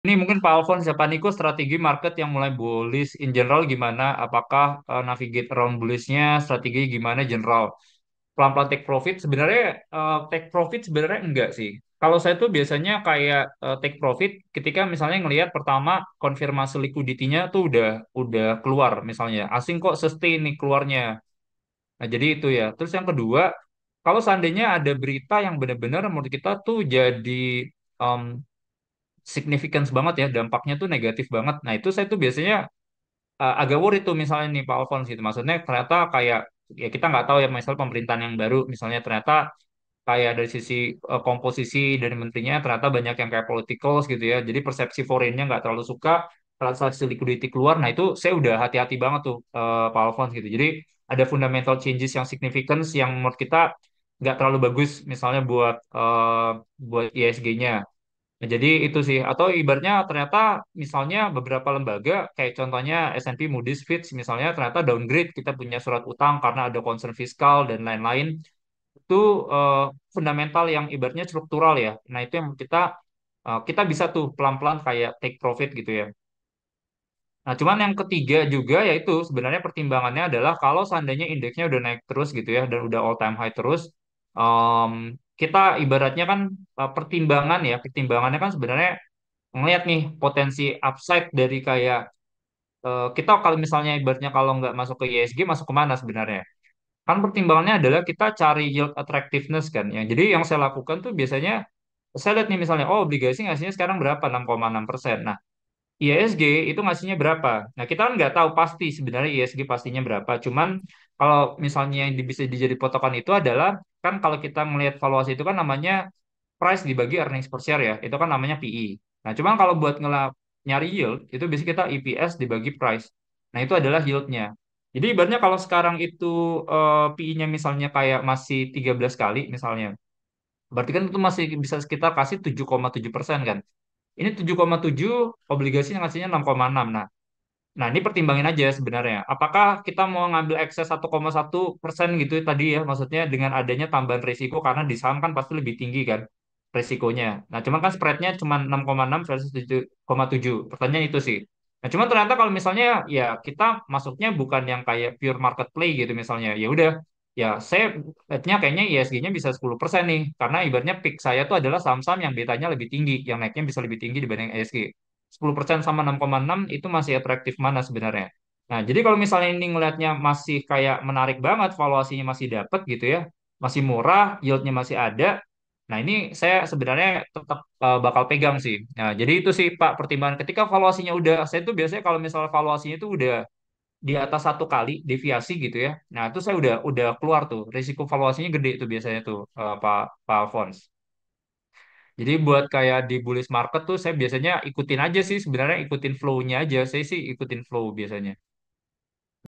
Ini mungkin Pak Alphonse ya, Pak Niko, strategi market yang mulai bullish in general gimana? Apakah navigate around bullishnya, strategi gimana general? Pelan-pelan take profit sebenarnya, take profit sebenarnya enggak sih. Kalau saya tuh biasanya kayak take profit ketika misalnya ngelihat pertama konfirmasi liquidity-nya tuh udah keluar misalnya. Asing kok sustain nih keluarnya. Nah, jadi itu ya. Terus yang kedua, kalau seandainya ada berita yang benar-benar menurut kita tuh jadi um, significance banget ya, dampaknya tuh negatif banget. Nah, itu saya tuh biasanya agak worry tuh misalnya nih Pak Alphonse gitu. Maksudnya ternyata kayak ya kita nggak tahu ya misal pemerintahan yang baru misalnya ternyata kayak dari sisi komposisi dari menterinya ternyata banyak yang kayak politicals gitu ya. Jadi persepsi foreignnya nggak terlalu suka transaksi liquidity keluar. Nah itu saya udah hati-hati banget tuh Pak Alphonse gitu. Jadi ada fundamental changes yang significant yang menurut kita nggak terlalu bagus misalnya buat ISG-nya. Nah, jadi itu sih, atau ibaratnya ternyata misalnya beberapa lembaga, kayak contohnya S&P, Moody's, Fitch, misalnya ternyata downgrade kita punya surat utang karena ada concern fiskal dan lain-lain, itu eh, fundamental yang ibaratnya struktural ya. Nah, itu yang kita bisa tuh pelan-pelan kayak take profit gitu ya. Nah, cuman yang ketiga juga yaitu sebenarnya pertimbangannya adalah kalau seandainya indeksnya udah naik terus gitu ya dan udah all time high terus, em, kita ibaratnya kan pertimbangannya kan sebenarnya ngelihat nih potensi upside dari kayak kita kalau misalnya ibaratnya kalau nggak masuk ke ISG masuk ke mana sebenarnya? Kan pertimbangannya adalah kita cari yield attractiveness kan ya. Jadi yang saya lakukan tuh biasanya saya lihat nih misalnya oh obligasi ngasihnya sekarang berapa 6,6%. Nah, ISG itu ngasihnya berapa? Nah, kita kan nggak tahu pasti sebenarnya ISG pastinya berapa. Cuman kalau misalnya yang bisa dijadi patokan itu adalah kan kalau kita melihat valuasi itu kan namanya price dibagi earnings per share ya. Itu kan namanya PE. Nah, cuman kalau buat nyari yield itu biasanya kita EPS dibagi price. Nah, itu adalah yieldnya. Jadi ibaratnya kalau sekarang itu PE-nya misalnya kayak masih 13 kali misalnya. Berarti kan itu masih bisa sekitar kasih 7,7% kan. Ini 7,7 obligasinya ngasihnya 6,6. Nah, ini pertimbangin aja sebenarnya. Apakah kita mau ngambil ekses 1,1% gitu tadi ya, maksudnya dengan adanya tambahan risiko karena di saham kan pasti lebih tinggi kan risikonya. Nah, cuman kan spreadnya cuma 6,6 versus 7,7. Pertanyaan itu sih. Nah, cuman ternyata kalau misalnya ya kita masuknya bukan yang kayak pure market play gitu misalnya. Ya udah, ya saya lihatnya kayaknya ISG-nya bisa 10% nih. Karena ibaratnya pick saya tuh adalah saham-saham yang betanya lebih tinggi, yang naiknya bisa lebih tinggi dibanding ISG. 10% sama 6,6 itu masih atraktif mana sebenarnya. Nah, jadi kalau misalnya ini ngelihatnya masih kayak menarik banget, valuasinya masih dapat gitu ya, masih murah, yieldnya masih ada. Nah, ini saya sebenarnya tetap bakal pegang sih. Nah, jadi itu sih Pak pertimbangan ketika valuasinya saya tuh biasanya kalau misalnya valuasinya itu udah di atas 1 kali deviasi gitu ya. Nah, itu saya udah keluar tuh. Risiko valuasinya gede tuh biasanya tuh Pak Alphonse. Jadi buat kayak di bullish market tuh saya biasanya ikutin aja sih sebenarnya ikutin flow-nya aja. Saya sih ikutin flow biasanya.